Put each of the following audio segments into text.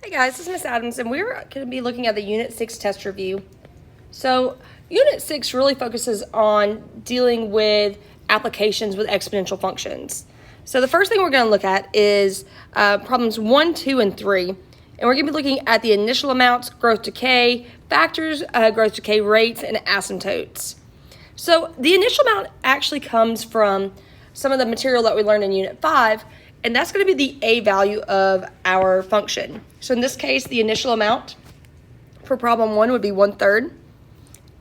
Hey guys, this is Miss Adams, and we're going to be looking at the Unit 6 test review. So, Unit 6 really focuses on dealing with applications with exponential functions. So, the first thing we're going to look at is problems 1, 2, and 3. And we're going to be looking at the initial amounts, growth decay, factors, growth decay rates, and asymptotes. So, the initial amount actually comes from some of the material that we learned in Unit 5, and that's going to be the a value of our function. So in this case, the initial amount for problem 1 would be 1/3.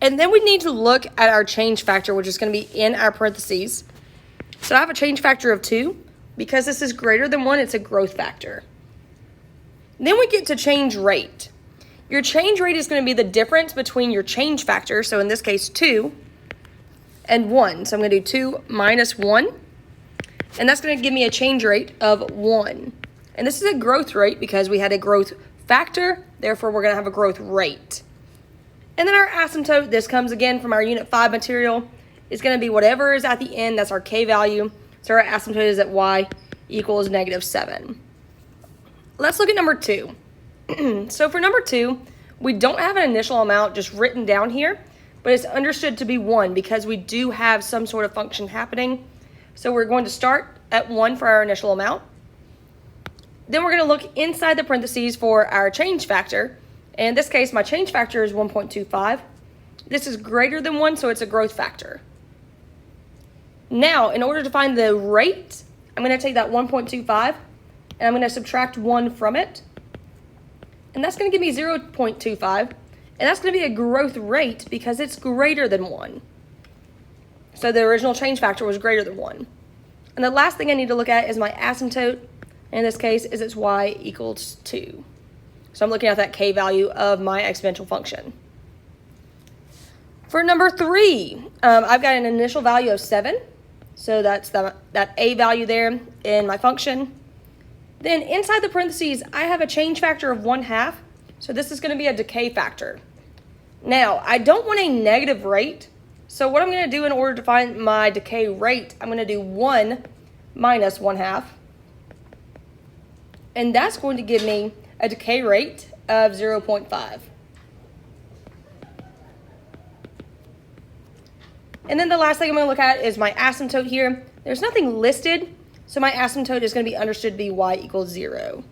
And then we need to look at our change factor, which is going to be in our parentheses. So I have a change factor of 2. Because this is greater than 1, it's a growth factor. Then we get to change rate. Your change rate is going to be the difference between your change factor, so in this case 2, and 1. So I'm going to do 2 minus 1. And that's going to give me a change rate of 1. And this is a growth rate because we had a growth factor, therefore we're going to have a growth rate. And then our asymptote, this comes again from our Unit 5 material, is going to be whatever is at the end, that's our k value. So our asymptote is at y equals -7. Let's look at number 2. So for number 2, we don't have an initial amount just written down here, but it's understood to be 1 because we do have some sort of function happening. So we're going to start at 1 for our initial amount. Then we're going to look inside the parentheses for our change factor. And in this case, my change factor is 1.25. This is greater than 1, so it's a growth factor. Now, in order to find the rate, I'm going to take that 1.25 and I'm going to subtract 1 from it. And that's going to give me 0.25. And that's going to be a growth rate because it's greater than 1. So the original change factor was greater than 1. And the last thing I need to look at is my asymptote. In this case, is its y equals 2. So I'm looking at that k value of my exponential function. For number 3, I've got an initial value of 7. So that's that a value there in my function. Then inside the parentheses, I have a change factor of 1/2. So this is going to be a decay factor. Now, I don't want a negative rate. So what I'm going to do in order to find my decay rate, I'm going to do 1 minus 1/2. And that's going to give me a decay rate of 0.5. And then the last thing I'm going to look at is my asymptote here. There's nothing listed, so my asymptote is going to be understood to be y equals 0.